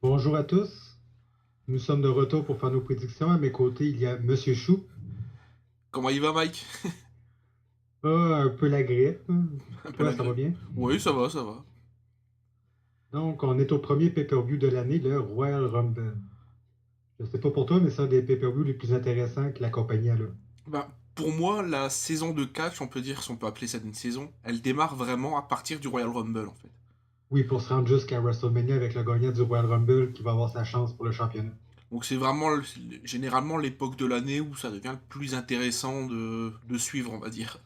Bonjour à tous, nous sommes de retour pour faire nos prédictions. À mes côtés, il y a Monsieur Chou. Comment il va, Mike? Un peu la grippe. Un peu Toi, la ça va grippe. bien? Oui, ça va, ça va. Donc, on est au premier pay-per-view de l'année, le Royal Rumble. Je sais pas pour toi, mais c'est un des pay-per-views les plus intéressants que la compagnie a là. Ben, pour moi, la saison de catch, on peut dire, si on peut appeler ça une saison, elle démarre vraiment à partir du Royal Rumble, en fait. Oui, pour se rendre jusqu'à WrestleMania avec le gagnant du Royal Rumble qui va avoir sa chance pour le championnat. Donc c'est vraiment généralement l'époque de l'année où ça devient le plus intéressant de suivre, on va dire.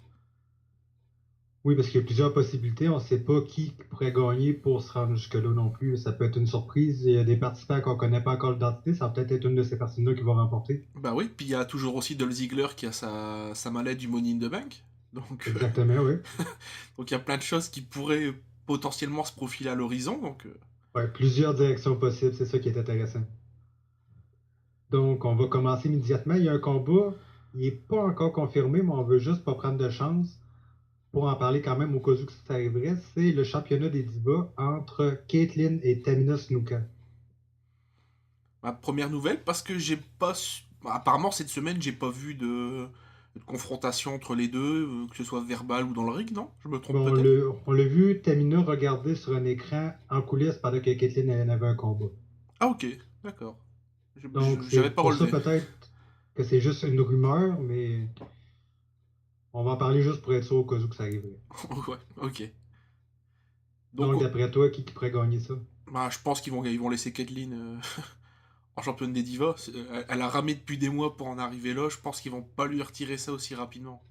Oui, parce qu'il y a plusieurs possibilités. On ne sait pas qui pourrait gagner pour se rendre jusque-là non plus. Ça peut être une surprise. Il y a des participants qu'on ne connaît pas encore l'identité. Ça va peut-être être une de ces personnes-là qui va remporter. Bah oui, puis il y a toujours aussi Dolph Ziggler qui a sa mallette du Money in the Bank. Donc Exactement, oui. donc il y a plein de choses qui pourraient potentiellement se profiler à l'horizon. Ouais, plusieurs directions possibles, c'est ça qui est intéressant. Donc, on va commencer immédiatement. Il y a un combat, il n'est pas encore confirmé, mais on veut juste pas prendre de chance pour en parler quand même au cas où que ça arriverait. C'est le championnat des divas entre Caitlyn et Tamina Snuka. ma première nouvelle, parce que j'ai pas. Apparemment, cette semaine, j'ai pas vu de confrontation entre les deux, que ce soit verbal ou dans le ring, non? Je me trompe Bon, peut-être? on l'a vu Tamina regarder sur un écran en coulisses pendant que Caitlyn elle avait un combat. Ah, ok, d'accord. Donc, c'est J'avais pas pour ça relevé. peut-être que c'est juste une rumeur, mais on va en parler juste pour être sûr au cas où que ça arriverait. Ouais, ok. Donc, Donc, d'après toi, qui pourrait gagner ça? bah, je pense ils vont laisser Kathleen en championne des divas. Elle a ramé depuis des mois pour en arriver là. Je pense qu'ils vont pas lui retirer ça aussi rapidement.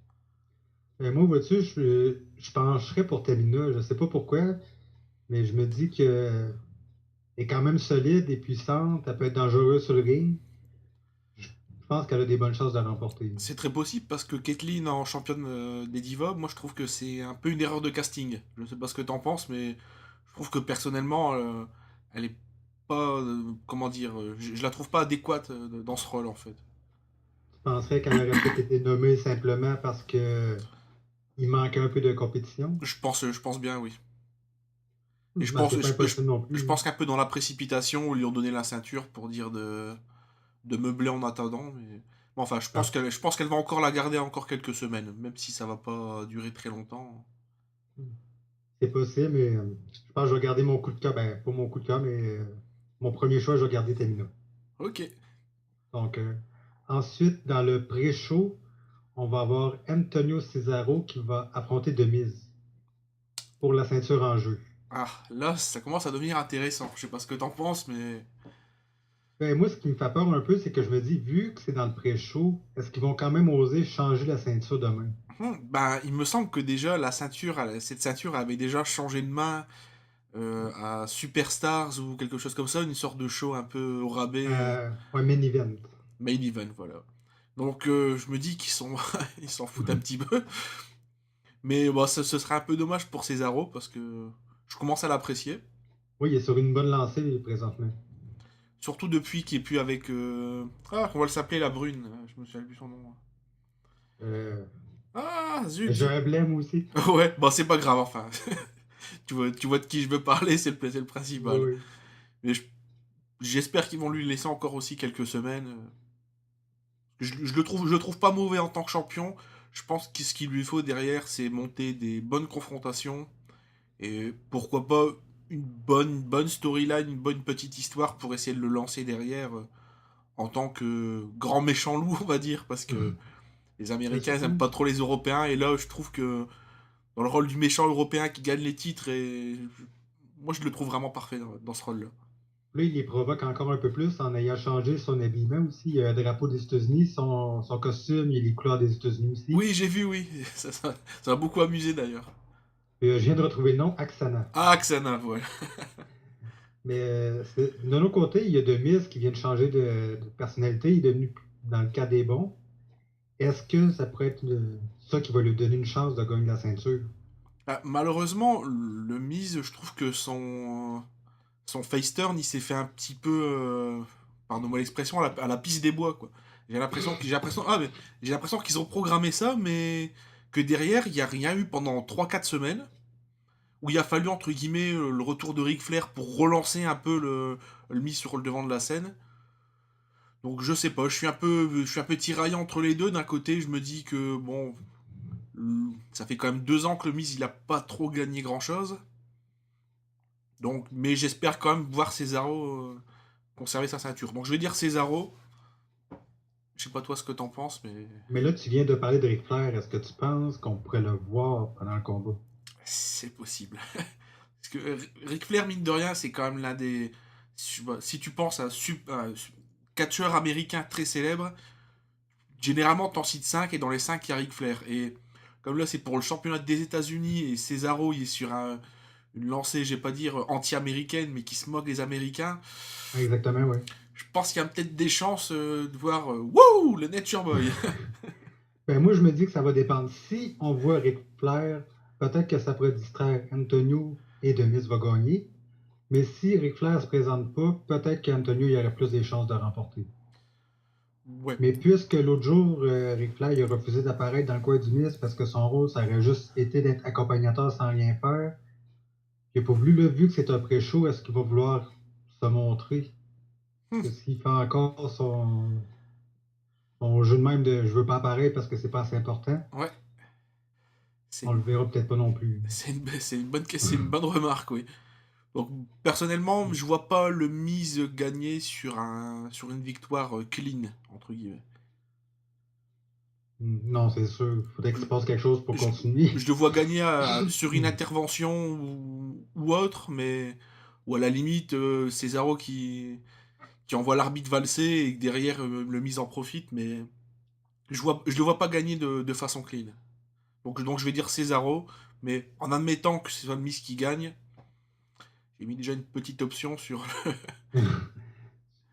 Moi, vois-tu, je pencherais pour Tamina. Je sais pas pourquoi, mais je me dis que est quand même solide et puissante. Elle peut être dangereuse sur le ring. Je pense qu'elle a des bonnes chances de remporter. C'est très possible parce que Kathleen en championne des divas, moi je trouve que c'est un peu une erreur de casting. Je sais pas ce que t'en penses, mais je trouve que personnellement, elle est pas, comment dire, je la trouve pas adéquate dans ce rôle en fait. Je penserais qu'elle aurait peut-être été nommée simplement parce que il manquait un peu de compétition. Je pense bien, oui. Et Ben, c'est pas impossible non je plus. pense qu'un peu dans la précipitation, où ils lui ont donné la ceinture pour dire de meubler en attendant. Mais bon, enfin, Ah, je pense qu'elle va encore la garder encore quelques semaines, même si ça va pas durer très longtemps. c'est possible, mais je pense que je vais garder mon coup de cœur. Ben, pas mon coup de cœur, mais mon premier choix, je vais garder Tamina. Ok. Donc, ensuite, dans le pré-show, on va avoir Antonio Cesaro qui va affronter The Miz pour la ceinture en jeu. Ah, là, ça commence à devenir intéressant. Je sais pas ce que t'en penses, mais. Ben, moi, ce qui me fait peur un peu, c'est que je me dis, vu que c'est dans le pré-show, est-ce qu'ils vont quand même oser changer la ceinture demain? Ben, il me semble que déjà, cette ceinture avait déjà changé de main à Superstars ou quelque chose comme ça, une sorte de show un peu au rabais, Un main event. main event, voilà. Donc, je me dis qu'ils sont, ils s'en foutent un petit peu. Mais bon, ce serait un peu dommage pour Cesaro parce que je commence à l'apprécier. Oui, il est sur une bonne lancée présentement. Surtout depuis qu'il est plus avec. Ah, on va le s'appeler la brune. Je me souviens plus son nom. Euh, Ah, zut, j'ai zut. un blême aussi. Ouais, bon, c'est pas grave, enfin. Tu vois de qui je veux parler, c'est le Oui, principal. oui. Mais j'espère qu'ils vont lui laisser encore aussi quelques semaines. Je le trouve pas mauvais en tant que champion. Je pense que ce qu'il lui faut derrière, c'est monter des bonnes confrontations. Et pourquoi pas bonne storyline, une bonne petite histoire pour essayer de le lancer derrière en tant que grand méchant loup, on va dire. Parce que les Mais Américains, ils aiment surtout, pas trop les Européens. Et là, je trouve que dans le rôle du méchant européen qui gagne les titres, moi, je le trouve vraiment parfait dans ce rôle-là. là, il les provoque encore un peu plus en ayant changé son habillement aussi. Il y a un drapeau des États-Unis, son costume, il y a les couleurs des États-Unis aussi. Oui, j'ai vu, oui. Ça m'a beaucoup amusé d'ailleurs. Et, je viens de retrouver le nom, Axana. Ah, Xana, voilà. Mais d'un autre côté, il y a Demise qui vient de changer de personnalité. Il est devenu dans le cas des bons. Est-ce que ça pourrait être ça qui va lui donner une chance de gagner la ceinture? Ah, malheureusement, le Miz, je trouve que son face turn, il s'est fait un petit peu, pardonne-moi l'expression, à la piste des bois, quoi. J'ai l'impression qu'ils ont programmé ça, mais que derrière, il n'y a rien eu pendant 3 4 semaines, où il a fallu, entre guillemets, le retour de Ric Flair pour relancer un peu le mis sur le devant de la scène. Donc je sais pas, je suis un peu tiraillé entre les deux. D'un côté, je me dis que bon, ça fait quand même 2 ans que le Miz il a pas trop gagné grand chose. Donc, mais j'espère quand même voir Cesaro conserver sa ceinture. Donc je vais dire Cesaro. Je sais pas toi ce que t'en penses, mais Mais là, tu viens de parler de Ric Flair. Est-ce que tu penses qu'on pourrait le voir pendant le combat? c'est possible. Parce que Ric Flair, mine de rien, c'est quand même l'un des. Si tu penses à un catcheur américain très célèbre, généralement t'en cites 5 et dans les 5 il y a Ric Flair. Et comme là c'est pour le championnat des États-Unis et Cesaro il est sur une lancée, je vais pas dire anti-américaine, mais qui se moque des Américains, Exactement, oui. je pense qu'il y a peut-être des chances de voir Wouh, le Nature Boy. Ben, moi, je me dis que ça va dépendre. Si on voit Ric Flair, peut-être que ça pourrait distraire Antonio et Demis va gagner. Mais si Ric Flair ne se présente pas, peut-être qu'Antonio il aurait plus des chances de remporter. Ouais. Mais puisque l'autre jour, Ric Flair il a refusé d'apparaître dans le coin du Miz parce que son rôle, ça aurait juste été d'être accompagnateur sans rien faire, il n'a pas voulu, là, vu que c'est un pré-show, est-ce qu'il va vouloir se montrer? Est-ce qu'il fait encore son jeu de même de je veux pas apparaître parce que c'est pas assez important? Ouais. C'est On le une, verra peut-être pas non plus. c'est une bonne remarque, oui. Donc, personnellement, je vois pas le mise gagner sur une victoire clean, entre guillemets. Non, c'est sûr. Il faudrait qu'il se passe quelque chose pour Je, continuer. je le vois gagner sur une intervention ou autre, mais. Ou à la limite, Cesaro qui envoie l'arbitre valser et que derrière le mise en profite, mais je le vois pas gagner de façon clean. Donc je vais dire Cesaro, mais en admettant que ce soit le mise qui gagne, j'ai mis déjà une petite option sur.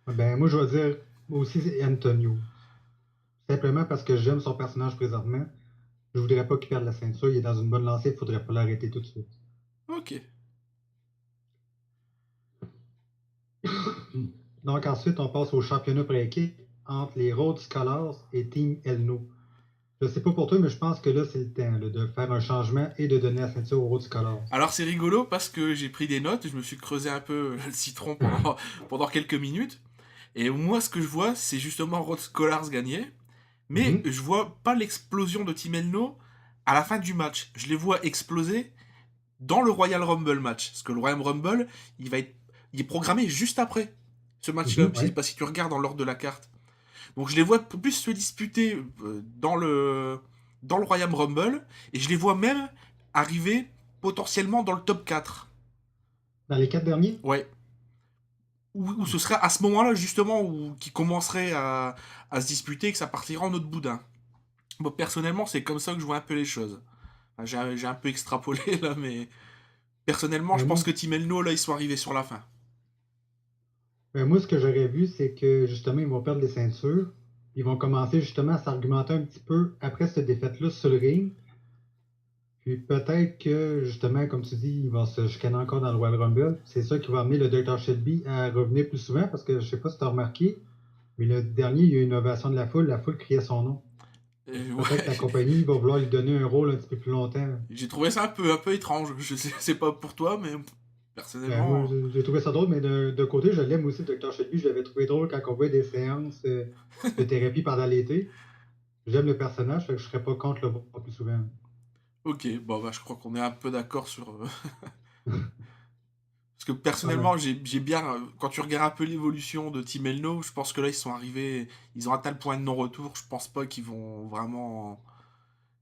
Ben, moi, je vais dire aussi c'est Antonio. Simplement parce que j'aime son personnage présentement. Je voudrais pas qu'il perde la ceinture. Il est dans une bonne lancée. Il faudrait pas l'arrêter tout de suite. Ok. Donc, ensuite, on passe au championnat par équipe entre les Rhodes Scholars et Team Elno. Je sais pas pour toi, mais je pense que là, c'est le temps là, de faire un changement et de donner la ceinture aux Rhodes Scholars. Alors c'est rigolo parce que j'ai pris des notes, je me suis creusé un peu le citron pendant quelques minutes. Et moi, ce que je vois, c'est justement Rod Scholars gagner. Mais Mhm. je vois pas l'explosion de Team Elno à la fin du match. Je les vois exploser dans le Royal Rumble match. Parce que le Royal Rumble, il est programmé juste après ce match-là. Mhm, Je sais ouais. pas si tu regardes dans l'ordre de la carte. Donc je les vois plus se disputer dans le Royal Rumble. Et je les vois même arriver potentiellement dans le top 4. Dans les 4 derniers? Ouais. Où ce serait à ce moment-là, justement, qui commencerait à se disputer et que ça partira en autre boudin. Moi, personnellement, c'est comme ça que je vois un peu les choses. Enfin, j'ai un peu extrapolé là, mais personnellement, je Ben, pense moi, que Team Elno, là, ils sont arrivés sur la fin. moi, ce que j'aurais vu, c'est que justement, ils vont perdre les ceintures. Ils vont commencer justement à s'argumenter un petit peu après cette défaite-là sur le ring. Puis peut-être que, justement, comme tu dis, il va se chicaner encore dans le Royal Rumble. C'est ça qui va amener le Dr. Shelby à revenir plus souvent parce que je sais pas si tu as remarqué, mais le dernier, il y a eu une ovation de la foule criait son nom. Peut-être que Ouais, la compagnie va vouloir lui donner un rôle un petit peu plus longtemps. j'ai trouvé ça un peu étrange. Je sais, c'est pas pour toi, mais Ben, moi, personnellement. j'ai trouvé ça drôle, mais de côté, je l'aime aussi, le Dr. Shelby. Je l'avais trouvé drôle quand on voit des séances de thérapie pendant l'été. J'aime le personnage, fait que je serais pas contre le voir plus souvent. Ok, bon, bah, je crois qu'on est un peu d'accord sur. Parce que Voilà. personnellement, j'ai bien. Quand tu regardes un peu l'évolution de Team Elno, je pense que là, ils sont arrivés. Ils ont atteint le point de non-retour. Je pense pas qu'ils vont vraiment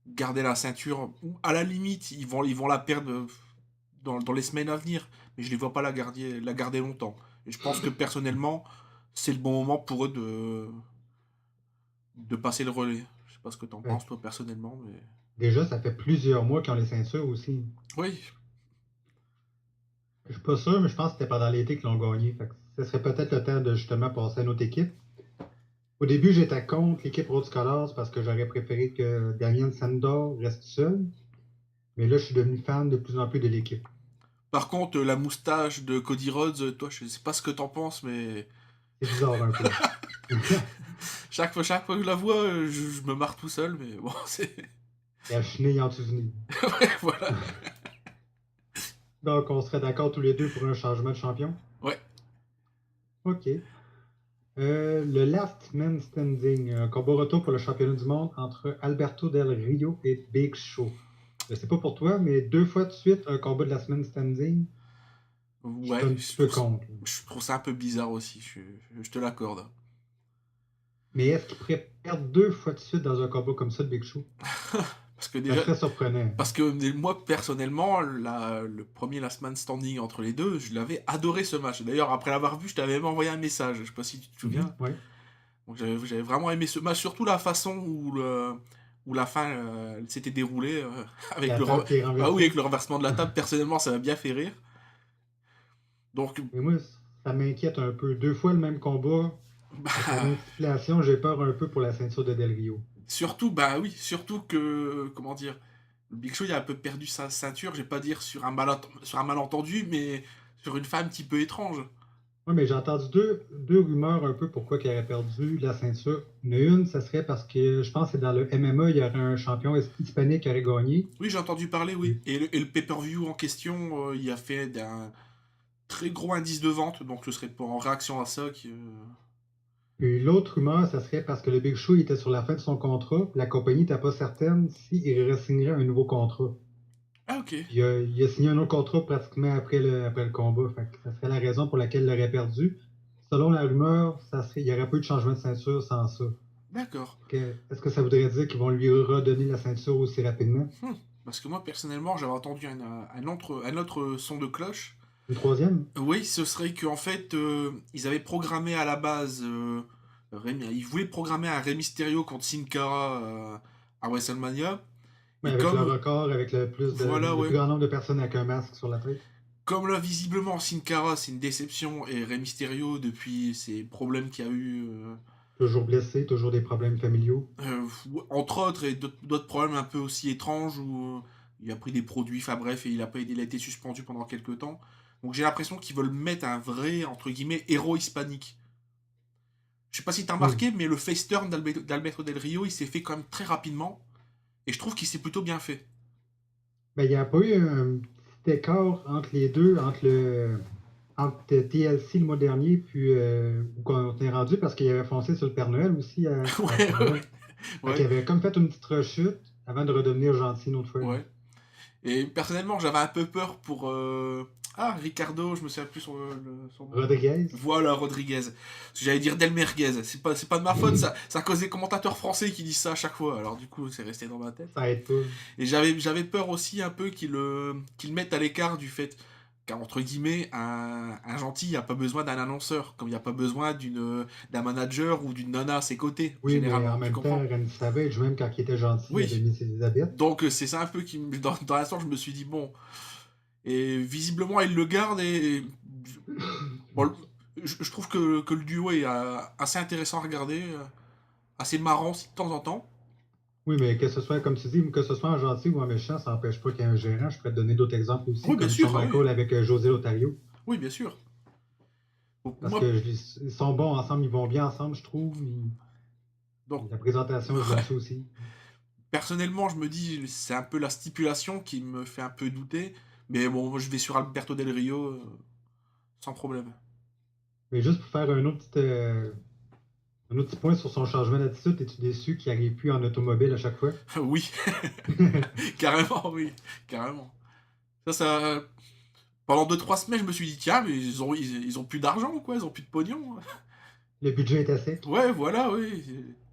garder la ceinture. Ou à la limite, ils vont la perdre dans les semaines à venir. Mais je les vois pas la garder longtemps. Et je pense que personnellement, c'est le bon moment pour eux de passer le relais. Je sais pas ce que t'en Fait penses, toi, personnellement, mais. déjà, ça fait plusieurs mois qu'ils ont les ceintures aussi. Oui, Je suis pas sûr, mais je pense que c'était pendant l'été qu'ils l'ont gagné. Fait que ce serait peut-être le temps de justement passer à notre équipe. Au début, j'étais contre l'équipe Rhodes Scholars parce que j'aurais préféré que Damien Sandor reste seul. Mais là, je suis devenu fan de plus en plus de l'équipe. par contre, la moustache de Cody Rhodes, toi, je sais pas ce que t'en penses, mais C'est bizarre un peu. chaque fois que je la vois, je me marre tout seul, mais bon, c'est. Et à chenille en dessous du nez. Ouais, voilà. Donc, on serait d'accord tous les deux pour un changement de champion? Ouais. Ok. Le Last Man Standing, un combat retour pour le championnat du monde entre Alberto Del Rio et Big Show. Je sais pas pour toi, mais 2 fois de suite, un combat de Last Man Standing, je suis Ouais, un petit peu contre. je trouve ça un peu bizarre aussi, je te l'accorde. Mais est-ce qu'il pourrait perdre 2 fois de suite dans un combat comme ça de Big Show? Parce que Ça déjà, serait surprenant. parce que moi, personnellement, le premier Last Man Standing entre les deux, je l'avais adoré ce match. D'ailleurs, après l'avoir vu, je t'avais même envoyé un message, je sais pas si tu te souviens. Ouais. Donc, j'avais vraiment aimé ce match, surtout la façon où la fin s'était déroulée avec La table qui est bah oui, avec renversée. le renversement de la table. Personnellement, ça m'a bien fait rire. Donc, Mais moi, ça m'inquiète un peu. 2 fois le même combat, avec la bah, même stipulation, j'ai peur un peu pour la ceinture de Del Rio. surtout, bah oui, surtout que, comment dire, le Big Show il a un peu perdu sa ceinture, je vais pas dire sur un malentendu, mais sur une fin un petit peu étrange. Oui, mais j'ai entendu deux rumeurs un peu pourquoi il aurait perdu la ceinture. Une, ça serait parce que je pense que c'est dans le MMA, il y aurait un champion hispanique qui aurait gagné. Oui, j'ai entendu parler, oui. Puis, Et le pay-per-view en question, il a fait d'un très gros indice de vente, donc ce serait en réaction à ça que... puis l'autre rumeur, ça serait parce que le Big Show il était sur la fin de son contrat, puis la compagnie n'était pas certaine s'il re-signerait un nouveau contrat. Ah, ok. Puis il a signé un autre contrat pratiquement après le combat. Fait que ça serait la raison pour laquelle il l'aurait perdu. Selon la rumeur, il n'y aurait pas eu de changement de ceinture sans ça. D'accord. Est-ce que ça voudrait dire qu'ils vont lui redonner la ceinture aussi rapidement? Hmm. Parce que moi, personnellement, j'avais entendu un autre son de cloche. Une troisième? Oui, ce serait qu'en fait, ils avaient programmé à la base... ils voulaient programmer un Rey Mysterio contre Sin Cara à WrestleMania. Mais Et avec le comme... record, avec Voilà, le ouais. plus grand nombre de personnes avec un masque sur la tête. Comme là, visiblement, Sin Cara, c'est une déception, et Rey Mysterio, depuis ces problèmes qu'il y a eu, Toujours blessé, toujours des problèmes familiaux. entre autres, et d'autres problèmes un peu aussi étranges, où il a pris des produits, enfin bref, et il a été suspendu pendant quelques temps. Donc j'ai l'impression qu'ils veulent mettre un vrai, entre guillemets, héros hispanique. Je sais pas si t'as Oui. remarqué, mais le face turn d'Alberto Del Rio, il s'est fait quand même très rapidement, et je trouve qu'il s'est plutôt bien fait. Ben, il n'y a pas eu un petit écart entre les deux, entre TLC le mois dernier, puis où on est rendu parce qu'il avait foncé sur le Père Noël aussi à ce Ouais, ouais, moment-là. Fait ouais, qu'il avait comme fait une petite rechute avant de redevenir gentil une autre fois. ouais. Et personnellement, j'avais un peu peur pour. Ah, Ricardo, je me souviens plus son nom. Rodriguez, Voilà, Rodriguez. Parce que j'allais dire Del Merguez. C'est pas de ma faute, ça. C'est à cause des commentateurs français qui disent ça à chaque fois. Alors du coup, c'est resté dans ma tête. ça aide pas. Et j'avais peur aussi un peu qu'ils mettent à l'écart du fait car entre guillemets, un gentil, il n'y a pas besoin d'un annonceur, comme il n'y a pas besoin d'un manager ou d'une nana à ses côtés, Oui, mais en généralement. Tu même temps, comprends? Randy Savage, même quand il était gentil, il avait Oui. mis ses Elisabeth. Donc c'est ça un peu qui me... Dans l'instant, je me suis dit, bon, et visiblement, il le garde et. Bon, je trouve que le duo est assez intéressant à regarder, assez marrant aussi de temps en temps. Oui, mais que ce soit, comme tu dis, que ce soit un gentil ou un méchant, ça n'empêche pas qu'il y ait un gérant. Je pourrais te donner d'autres exemples aussi, Oui, bien comme sûr, Shawn ah oui. Michael avec José Lothario. Oui, bien sûr. Donc, Parce moi, que ils sont bons ensemble, ils vont bien ensemble, je trouve. donc, La présentation, j'aime ouais. ça aussi. Personnellement, je me dis, c'est un peu la stipulation qui me fait un peu douter. Mais bon, moi, je vais sur Alberto Del Rio sans problème. Mais juste pour faire un autre petit point sur son changement d'attitude, es-tu déçu qu'il n'arrive plus en automobile à chaque fois? Oui, carrément, oui, carrément. Ça. Pendant 2 3 semaines, je me suis dit, tiens, mais ils ont plus d'argent ou quoi? Ils ont plus de pognon. Le budget est à sec. Ouais, voilà, oui.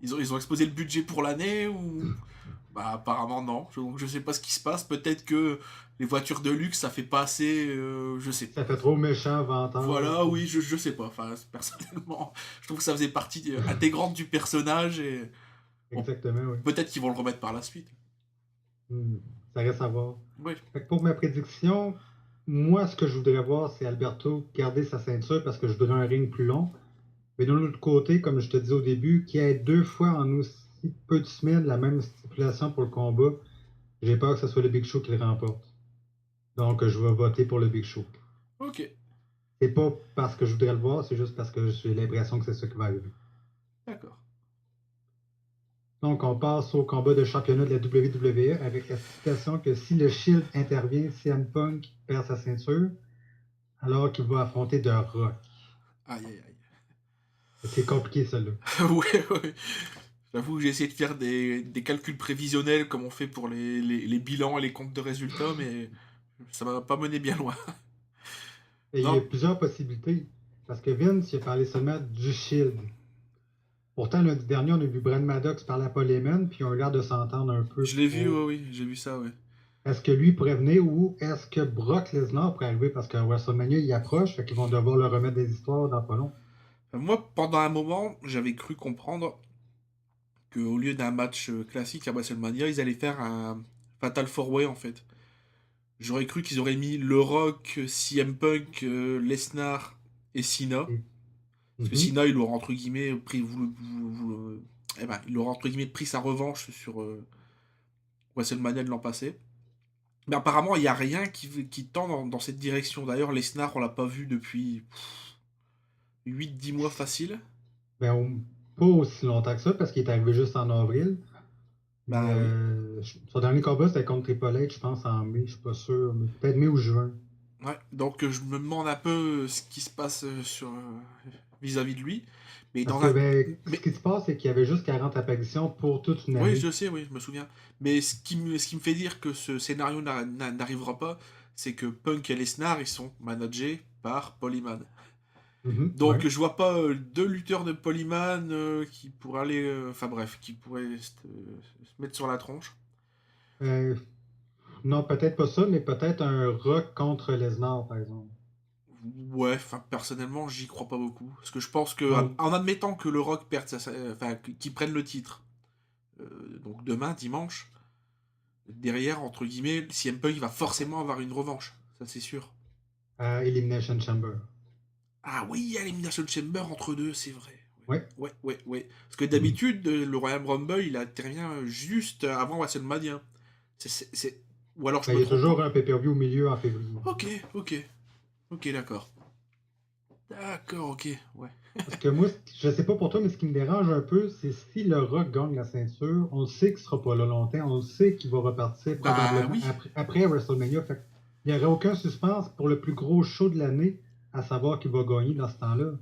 Ils ont exposé le budget pour l'année ou. Bah, apparemment, non. Donc, je sais pas ce qui se passe. Peut-être que les voitures de luxe, ça fait pas assez. Je sais Ça pas. fait trop méchant, venteur. Voilà, oui, je sais pas. Enfin, personnellement, je trouve que ça faisait partie intégrante du personnage et. Bon, Exactement, oui. peut-être qu'ils vont le remettre par la suite. Hmm, ça reste à voir. Oui. Fait que pour ma prédiction, moi, ce que je voudrais voir, c'est Alberto garder sa ceinture parce que je voudrais un ring plus long. Mais de l'autre côté, comme je te disais au début, qu'il y ait 2 fois en aussi peu de semaines la même stipulation pour le combat, j'ai peur que ce soit le Big Show qui le remporte. Donc, je vais voter pour le Big Show. Ok. C'est pas parce que je voudrais le voir, c'est juste parce que j'ai l'impression que c'est ça qui va arriver. D'accord. Donc, on passe au combat de championnat de la WWE avec la stipulation que si le Shield intervient, CM Punk perd sa ceinture, alors qu'il va affronter The Rock. Aïe, aïe, aïe. C'est compliqué, celle-là. Ouais, ouais. J'avoue que j'ai essayé de faire des calculs prévisionnels comme on fait pour les bilans et les comptes de résultats, mais ça m'a pas mené bien loin. Et il y a Non, plusieurs possibilités. Parce que Vince, il a parlé seulement du Shield. Pourtant, lundi dernier, on a vu Brad Maddox parler à Paul Heyman, puis ils ont eu l'air de s'entendre un peu je l'ai vu, pour. oui, j'ai vu ça, ouais. Est-ce que lui pourrait venir ou est-ce que Brock Lesnar pourrait arriver parce que WrestleMania il approche, fait qu'ils vont devoir le remettre des histoires dans pas long. Moi, pendant un moment, j'avais cru comprendre qu'au lieu d'un match classique à WrestleMania, ils allaient faire un Fatal 4-Way en fait. J'aurais cru qu'ils auraient mis Le Rock, CM Punk, Lesnar et Cena. Et- Parce que Mhm. Cena, il aura entre guillemets pris, il aura entre guillemets pris sa revanche sur WrestleMania de l'an passé. Mais apparemment, il n'y a rien qui tend dans cette direction. D'ailleurs, Lesnar, on l'a pas vu depuis 8-10 mois facile. Ben, pas aussi longtemps que ça, parce qu'il est arrivé juste en avril. Mais Bah oui. son dernier combat, c'était contre Triple H, je pense, en mai, je suis pas sûr. Mais peut-être mai ou juin. Ouais, donc je me demande un peu ce qui se passe vis-à-vis de lui. Mais Parce dans que un. ben, ce Mais qui se passe, c'est qu'il y avait juste 40 apparitions pour toute une oui, année. je sais, oui, je me souviens. Mais ce qui me fait dire que ce scénario n'arrivera pas, c'est que Punk et Lesnar, ils sont managés par Paul Heyman. Mhm, Donc ouais. je vois pas deux lutteurs de Paul Heyman qui pourraient aller. Enfin bref, qui pourraient se mettre sur la tronche. Euh, non, peut-être pas ça, mais peut-être un Rock contre Lesnar, par exemple. Ouais, enfin personnellement, j'y crois pas beaucoup. Parce que je pense que, Donc, en admettant que le Rock perde enfin, qu'il prenne le titre, donc demain, dimanche, derrière, entre guillemets, CM Punk va forcément avoir une revanche. Ça, c'est sûr. à Elimination Chamber. Ah oui, il y a l'Elimination Chamber entre deux, c'est vrai. Ouais. Ouais, ouais, ouais, ouais. Parce que Mhm. d'habitude, le Royal Rumble, il intervient juste avant WrestleMania. Ou alors je Ben, il me y a trompe. toujours un pay-per-view au milieu en février. Ok, ok, ok, d'accord. D'accord, ok, ouais. Parce que moi, je sais pas pour toi, mais ce qui me dérange un peu, c'est si le Rock gagne la ceinture, on sait qu'il sera pas là longtemps, on sait qu'il va repartir Bah probablement oui. après WrestleMania. Fait il n'y aurait aucun suspense pour le plus gros show de l'année à savoir qui va gagner dans ce temps-là.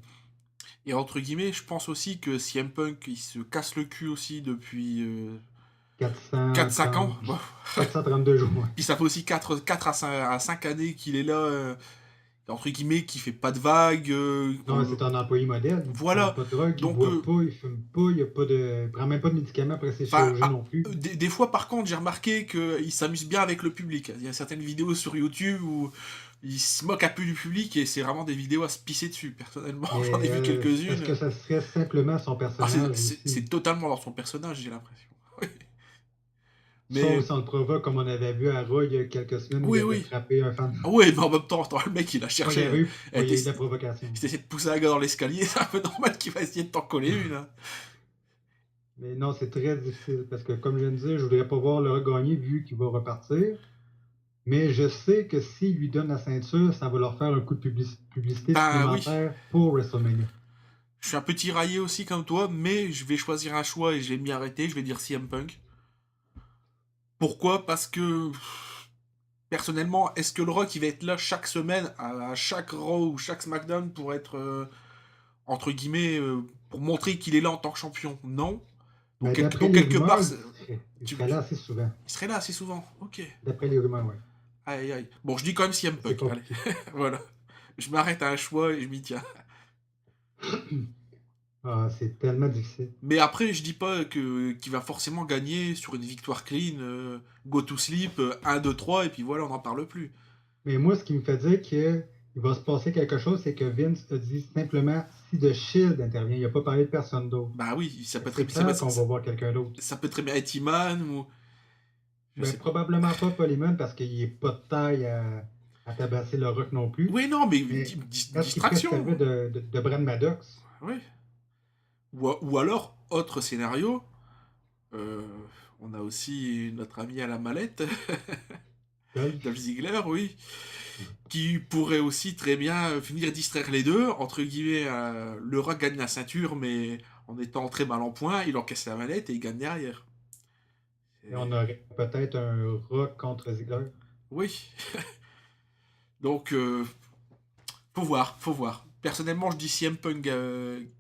Et entre guillemets, je pense aussi que CM Punk, il se casse le cul aussi depuis 4-5 ans. 430, Bon. 432 jours. Ouais. Puis ça fait aussi 4 à 5 années qu'il est là, entre guillemets, qui fait pas de vagues. Non, c'est un employé modèle. Il prend Voilà. pas de drogue, il Donc, boit pas, il fume pas, il prend même pas de médicaments après ses enfin, chirurgies non plus. des fois, par contre, j'ai remarqué qu'il s'amuse bien avec le public. Il y a certaines vidéos sur YouTube où il se moque un peu du public et c'est vraiment des vidéos à se pisser dessus. Personnellement, j'en ai Mais vu est-ce quelques-unes. que ça serait simplement son Ah, personnage c'est aussi? totalement dans son personnage, j'ai l'impression. Ça Mais aussi, on le provoque, comme on avait vu à Raw il y a quelques semaines où il oui, avait oui. frappé un fan. Ah ouais, mais en même temps, attends, le mec, il a Ouais, il y cherché. avait eu, Elle ouais, il y a eu de la provocation. il essaie de pousser un gars dans l'escalier, c'est un peu normal qu'il va essayer de t'en coller une. Hein. Mais non, c'est très difficile parce que, comme je viens de dire, je voudrais pas voir le regagner vu qu'il va repartir. Mais je sais que s'il lui donne la ceinture, ça va leur faire un coup de publicité Ben oui, supplémentaire pour WrestleMania. je suis un peu tiraillé aussi comme toi, mais je vais choisir un choix et je vais m'y arrêter, je vais dire CM Punk. Pourquoi? Parce que, personnellement, est-ce que le Rock, il va être là chaque semaine, à chaque Raw ou chaque SmackDown pour être, entre guillemets, pour montrer qu'il est là en tant que champion? Non. Mais d'après Donc les quelque part, rumeurs, il serait là assez souvent. il serait là assez souvent. Ok. D'après les rumeurs, ouais. Aïe, aïe. Bon, je dis quand même CM C'est Punk. Allez, compliqué. voilà. Je m'arrête à un choix et je m'y tiens. Ah, c'est tellement difficile. Mais après, je dis pas qu'il va forcément gagner sur une victoire clean, go to sleep, 1, 2, 3, et puis voilà, on n'en parle plus. Mais moi, ce qui me fait dire qu'il va se passer quelque chose, c'est que Vince a dit simplement si The Shield intervient. Il n'a pas parlé de personne d'autre. Bah oui, C'est clair qu'on va voir quelqu'un d'autre. ça peut très bien être Iman ou. Je Ben, sais pas. probablement pas Polyman parce qu'il n'est pas de taille à tabasser le Rock non plus. Oui, non, mais Mais est-ce qu'il pourrait se distraction. servir de Brad Maddox? Oui. Ou alors, autre scénario, euh, on a aussi notre ami à la mallette. Dolph Ziggler, oui, qui pourrait aussi très bien venir distraire les deux. Entre guillemets, le Rock gagne la ceinture, mais en étant très mal en point, il encaisse la manette et il gagne derrière. Et on Et- aurait peut-être un Rock contre Ziggler. Oui. Donc, faut voir, faut voir. Personnellement, je dis CM Punk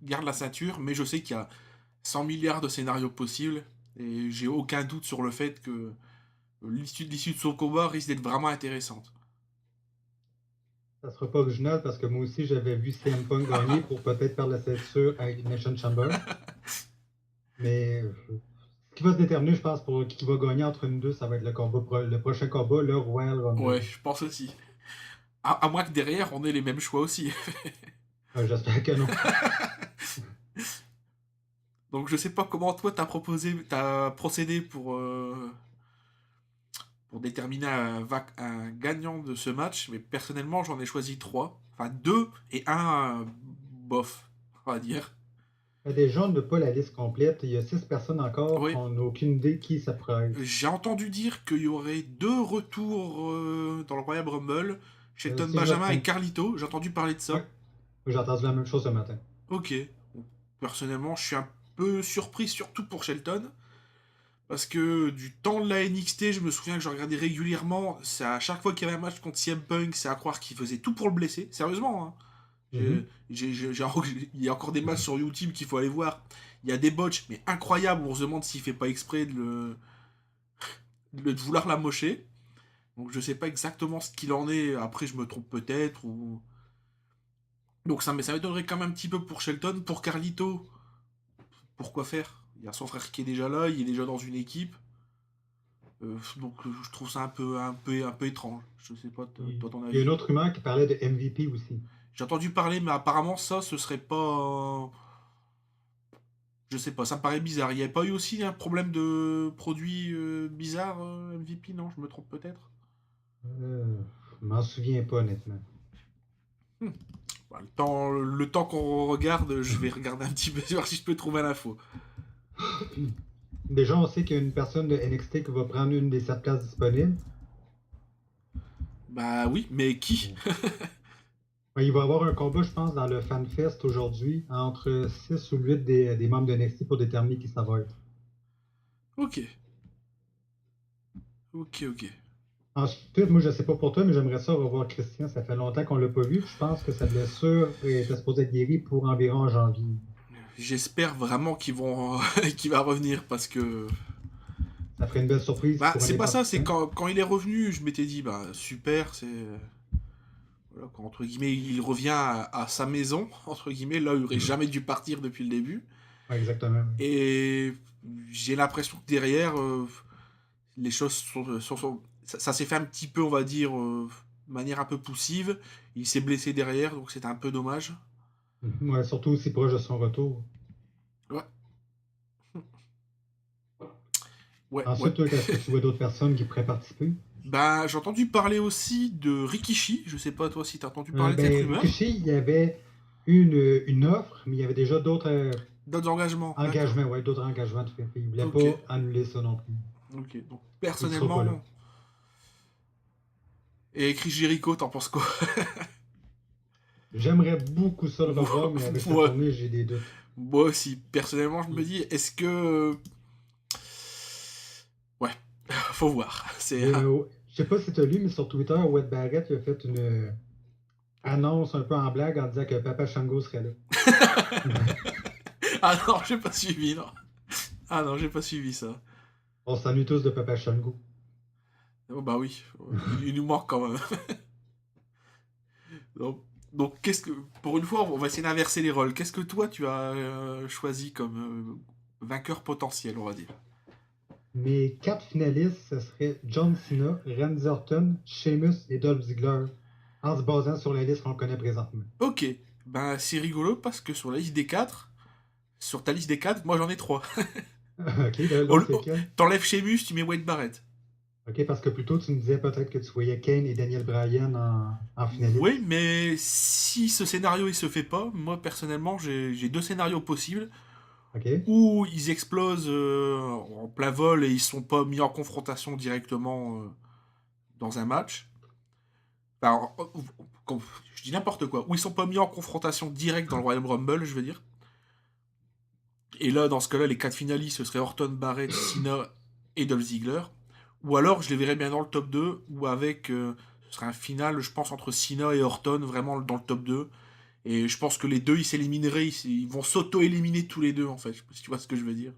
garde la ceinture, mais je sais qu'il y a 100 milliards de scénarios possibles, et j'ai aucun doute sur le fait que l'issue de son combat risque d'être vraiment intéressante. Ça sera pas original parce que moi aussi, j'avais vu CM Punk gagner pour peut-être perdre la ceinture à Elimination Chamber. Mais ce qui va se déterminer, je pense, pour qui va gagner entre nous deux, ça va être le prochain combat, le Royal Ouais, Rumble. je pense aussi. À moins que derrière, on ait les mêmes choix aussi. J'espère que non. Donc je sais pas comment toi t'as procédé pour déterminer un gagnant de ce match, mais personnellement j'en ai choisi trois. Enfin deux et un bof, on va dire. Déjà, on n'a pas la liste complète. Il y a 6 personnes encore Oui, qu'on n'a aucune idée qui ça pourrait être. j'ai entendu dire qu'il y aurait deux retours dans le Royal Rumble, Shelton Si je me Benjamin et trompe. Carlito, j'ai entendu parler de Ouais, ça. j'ai entendu la même chose ce matin. Ok. Personnellement, je suis un peu surpris, surtout pour Shelton. Parce que du temps de la NXT, je me souviens que je regardais régulièrement. C'est à chaque fois qu'il y avait un match contre CM Punk, c'est à croire qu'il faisait tout pour le blesser. Sérieusement, hein. Mhm. Il y a encore des matchs sur YouTube qu'il faut aller voir. Il y a des botches, mais incroyables. On se demande s'il fait pas exprès de vouloir la mocher. Donc je sais pas exactement ce qu'il en est. Après, je me trompe peut-être. Donc ça m'étonnerait quand même un petit peu pour Shelton. Pour Carlito, pourquoi faire? Il y a son frère qui est déjà là, il est déjà dans une équipe. Donc je trouve ça un peu étrange. Je sais pas, Il toi ton il y a une avis. autre rumeur qui parlait de MVP aussi. J'ai entendu parler, mais apparemment ça, ce serait pas. Je sais pas, ça me paraît bizarre. Il n'y avait pas eu aussi un problème de produit bizarre, MVP, non? Je me trompe peut-être. Je m'en souviens pas, honnêtement. Hmm. Bah, le temps qu'on regarde, je vais regarder un petit peu, voir si je peux trouver l'info. Déjà, on sait qu'il y a une personne de NXT qui va prendre une des 7 places disponibles. Bah oui, mais qui? Ouais, il va y avoir un combat, je pense, dans le FanFest aujourd'hui, entre 6 ou 8 des membres de NXT pour déterminer qui ça va être. Ok, ok, ok. Ensuite, moi, je sais pas pour toi, mais j'aimerais ça revoir Christian. Ça fait longtemps qu'on l'a pas vu. Je pense que sa blessure était supposée être guérie pour environ janvier. J'espère vraiment qu'ils vont qu'il va revenir parce que Ça ferait une belle surprise bah pour un c'est des pas ça, c'est participants. quand il est revenu, je m'étais dit bah super, c'est voilà, quand, entre guillemets il revient à sa maison entre guillemets là où il aurait jamais dû partir depuis le début Ouais, exactement. et j'ai l'impression que derrière les choses ça s'est fait un petit peu on va dire de manière un peu poussive, il s'est blessé derrière donc c'était un peu dommage. Ouais, surtout aussi proche de son retour. Ouais, ouais, ouais. Ensuite, toi, est-ce que tu vois d'autres personnes qui pourraient participer? Bah, j'ai entendu parler aussi de Rikishi. Je sais pas toi si t'as entendu parler de cette rumeur. Ricochet, il y avait une offre, mais il y avait déjà d'autres D'autres engagements, d'accord. engagements. Ouais, d'autres engagements, tout à fait. Il ne voulait Ok, pas annuler ça non plus. ok. Donc Il ne sera pas là. personnellement, et Chris Jericho, t'en penses quoi? J'aimerais beaucoup ça le revoir, moi, mais avec cette moi, tournée, j'ai des doutes. moi aussi, personnellement, je me dis, est-ce que, ouais, faut voir. C'est Je sais pas si tu as lu, mais sur Twitter, Wade Barrett il a fait une annonce un peu en blague en disant que Papa Shango serait là. ah non, j'ai pas suivi, non. Ah non, j'ai pas suivi ça. On s'ennuie tous de Papa Shango. Oh, bah oui, il nous manque quand même. Donc, donc, qu'est-ce que, pour une fois, on va essayer d'inverser les rôles. Qu'est-ce que toi tu as choisi comme vainqueur potentiel, on va dire? Mes 4 finalistes, ce serait John Cena, Randy Orton, Sheamus et Dolph Ziggler, en se basant sur la liste qu'on connaît présentement. Ok, ben c'est rigolo parce que sur la liste des 4, sur ta liste des 4, moi j'en ai 3. Ok, l'autre c'est lequel? T'enlèves Sheamus, tu mets Wade Barrett. Ok, parce que plus tôt, tu me disais peut-être que tu voyais Kane et Daniel Bryan en Oui, finaliste. mais si ce scénario il se fait pas, moi personnellement j'ai deux scénarios possibles Ok, où ils explosent en plein vol et ils sont pas mis en confrontation directement dans un match. Enfin, je dis n'importe quoi. Où ils sont pas mis en confrontation directe dans le Royal Rumble, je veux dire. Et là, dans ce cas-là, les 4 finalistes, ce seraient Orton, Barrett, Cena et Dolph Ziggler. Ou alors, je les verrais bien dans le top 2, ou avec... ce serait un final, je pense, entre Cena et Orton, vraiment dans le top 2. Et je pense que les deux, ils s'élimineraient, ils vont s'auto-éliminer tous les deux, en fait. Je sais pas si tu vois ce que je veux dire.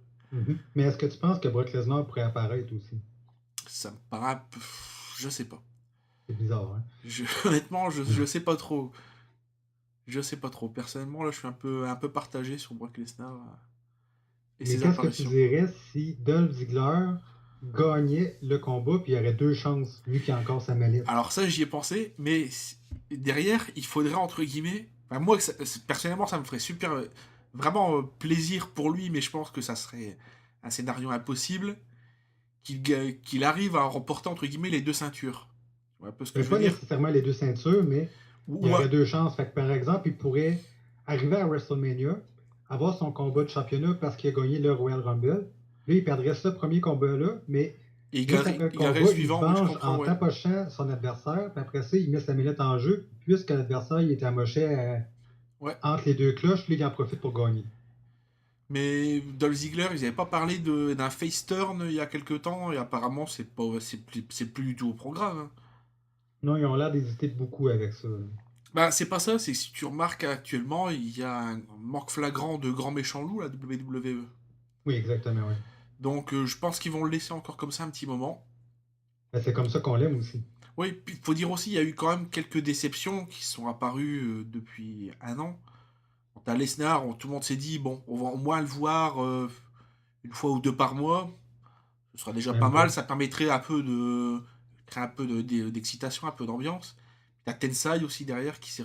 Mais est-ce que tu penses que Brock Lesnar pourrait apparaître aussi? Ça me paraît un peu... Je sais pas. C'est bizarre, hein? Honnêtement, je sais pas trop. Je sais pas trop. Personnellement, là, je suis un peu partagé sur Brock Lesnar et Mais ses qu'est-ce que tu apparitions. dirais si Dolph Ziggler gagnait le combat puis il y aurait 2 chances, vu qu'il a encore sa mallette? Alors ça, j'y ai pensé, mais derrière, il faudrait, entre guillemets... Enfin, moi, personnellement, ça me ferait super... vraiment plaisir pour lui, mais je pense que ça serait un scénario impossible qu'il arrive à remporter, entre guillemets, les 2 ceintures. Tu vois un peu ce que Mais je veux pas dire? nécessairement les 2 ceintures, mais il y Ou, aurait 2 chances. Fait que, par exemple, il pourrait arriver à WrestleMania, avoir son combat de championnat parce qu'il a gagné le Royal Rumble. Là, il perdrait ce premier combat-là, mais et juste après le il gagnerait le combat, il se suivant, oui, je venge comprends, en ouais. tapochant son adversaire. Puis après ça, il met sa mallette en jeu, puisque l'adversaire il était amoché Ouais. entre les 2 cloches, puis il en profite pour gagner. Mais Dolph Ziggler, ils avaient pas parlé d'un face turn il y a quelques temps, et apparemment, c'est plus du tout au programme, hein. Non, ils ont l'air d'hésiter beaucoup avec ça. Bah, c'est pas ça, c'est que si tu remarques actuellement, il y a un manque flagrant de grands méchants loups, la WWE. Oui, exactement, oui. Donc, je pense qu'ils vont le laisser encore comme ça un petit moment. Ben, c'est comme ça qu'on l'aime aussi. Oui, puis faut dire aussi, il y a eu quand même quelques déceptions qui sont apparues depuis un an. Quant à Lesnar, tout le monde s'est dit, bon, on va au moins le voir une fois ou deux par mois. Ce sera déjà pas Même mal, pas. ça permettrait un peu de créer un peu d'excitation, un peu d'ambiance. T'as Tensai aussi derrière qui s'est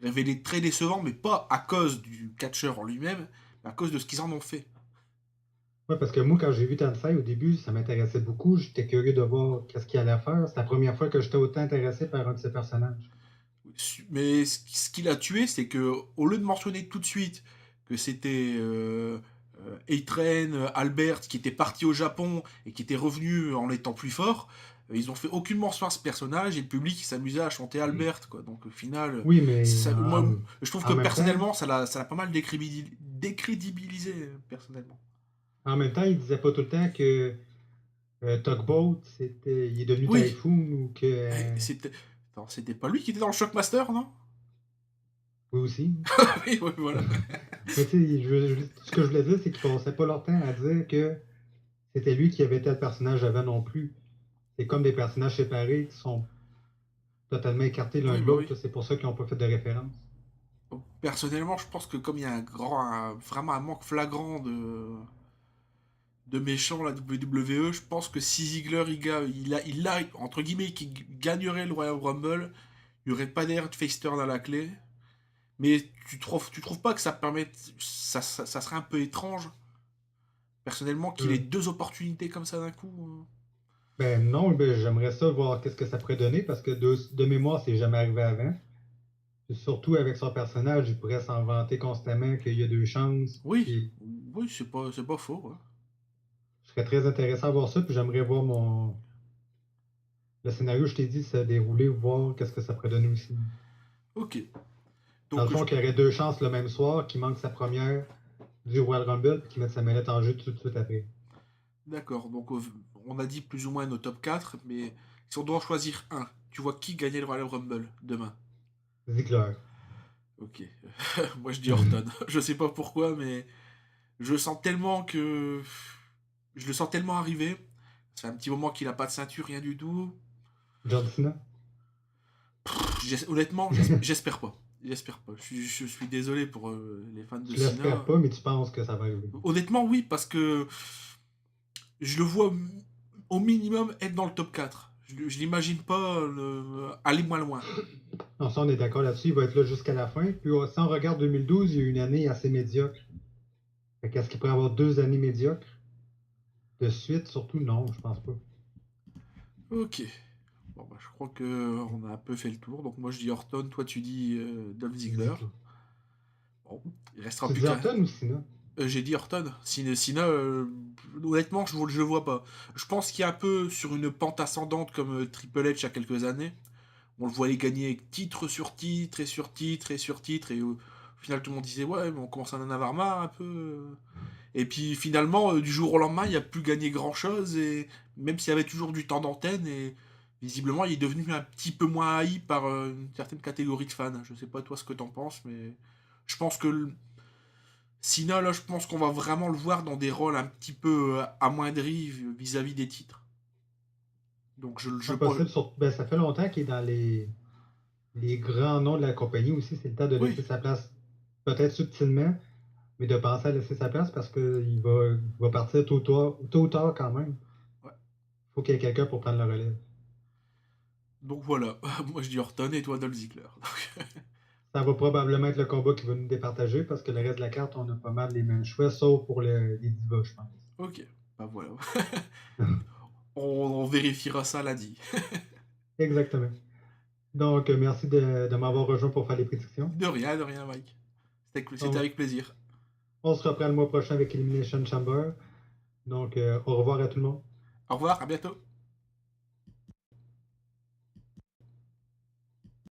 révélé très décevant, mais pas à cause du catcheur en lui-même, mais à cause de ce qu'ils en ont fait. Ouais, parce que moi, quand j'ai vu Tensei au début, ça m'intéressait beaucoup. J'étais curieux de voir qu'est-ce qu'il allait faire. C'est la première fois que j'étais autant intéressé par un de ses personnages. Mais ce qu'il a tué, c'est que au lieu de mentionner tout de suite que c'était A-Train, Albert, qui était parti au Japon et qui était revenu en étant plus fort, ils ont fait aucune mention à ce personnage et le public s'amusait à chanter Albert, quoi. Donc au final, Oui, mais moi, je trouve que en même temps, personnellement, ça l'a pas mal décrédibilisé, personnellement. il disait pas tout le temps que Tugboat, il est devenu Oui, Typhoon ou que. attends, c'était pas lui qui était dans le Shockmaster, non? Oui aussi. Oui, oui, voilà. Mais tu sais, ce que je voulais dire, c'est qu'ils passaient pas leur temps à dire que c'était lui qui avait tel personnage avant non plus. C'est comme des personnages séparés qui sont totalement écartés l'un Oui, de bah oui. l'autre. C'est pour ça qu'ils n'ont pas fait de référence. Personnellement, je pense que comme il y a vraiment un manque flagrant de méchants la WWE, je pense que si Ziggler entre guillemets qui gagnerait le Royal Rumble, il n'y aurait pas d'air de face turn à la clé. Mais tu trouves pas que ça permet, ça serait un peu étrange, personnellement, qu'il ait Euh, deux opportunités comme ça d'un coup. Ben non, ben, j'aimerais ça voir qu'est-ce que ça pourrait donner parce que de mémoire, c'est jamais arrivé avant. Puis surtout avec son personnage, il pourrait s'en vanter constamment qu'il y a 2 chances. Oui, Puis oui, c'est pas faux, ouais. je serais très intéressé à voir ça. Puis j'aimerais voir le scénario, je t'ai dit, se dérouler, voir qu'est-ce que ça pourrait donner aussi. Ok. Dans le Donc, fond, qu'il y aurait 2 chances le même soir, qu'il manque sa première du Royal Rumble, puis qu'il mette sa mallette en jeu tout de suite après. d'accord. Donc, on a dit plus ou moins nos top 4, mais si on doit en choisir un, tu vois qui gagnait le Royal Rumble demain? Ziggler. Ok. Moi, je dis Orton. Je sais pas pourquoi, mais je sens tellement que. Je le sens tellement arriver. C'est un petit moment qu'il a pas de ceinture, rien du tout. John Cena. Honnêtement, j'espère pas. J'espère pas. Je suis désolé pour les fans de Tu l'espères Cena. pas, mais tu penses que ça va arriver. Honnêtement, oui, parce que je le vois au minimum être dans le top 4. Je l'imagine pas aller moins loin. Non, ça, on est d'accord là-dessus. Il va être là jusqu'à la fin. Puis si on regarde 2012, il y a eu une année assez médiocre. Fait qu'est-ce qu'il pourrait avoir 2 années médiocres? De suite, surtout, non, je pense pas. Ok. Bon, bah, je crois que on a un peu fait le tour. Donc moi je dis Orton, toi tu dis Dolph Ziggler. Ziggler. Bon, il restera Tu plus dis qu'un. Orton ou Cena? J'ai dit Orton. Cena, honnêtement, je le vois pas. Je pense qu'il est un peu sur une pente ascendante comme Triple H il y a quelques années. On le voyait gagner titre sur titre et sur titre et sur titre. Et au final, tout le monde disait ouais, mais on commence à en avoir marre un peu. Et puis finalement, du jour au lendemain, il a plus gagné grand chose. Et même s'il y avait toujours du temps d'antenne, et visiblement, il est devenu un petit peu moins haï par une certaine catégorie de fans. Je sais pas toi ce que t'en penses, mais je pense que Sina, là, je pense qu'on va vraiment le voir dans des rôles un petit peu amoindris vis-à-vis des titres. Donc je pense. Impossible, ben, ça fait longtemps qu'il est dans les grands noms de la compagnie aussi. C'est le temps de Oui. laisser sa place, peut-être subtilement, mais de penser à laisser sa place parce qu'il va partir tôt ou tard quand même. Ouais. Faut qu'il y ait quelqu'un pour prendre la relève. Donc voilà, moi je dis Orton et toi Dolph Ziggler. Ça va probablement être le combat qui va nous départager parce que le reste de la carte, on a pas mal les mêmes choix, sauf pour les divas, je pense. Ok, bah voilà. On vérifiera ça lundi. Exactement. Donc, merci de m'avoir rejoint pour faire les prédictions. De rien, Mike. C'était Donc, avec plaisir. on se reprend le mois prochain avec Elimination Chamber. Donc, au revoir à tout le monde. Au revoir, à bientôt.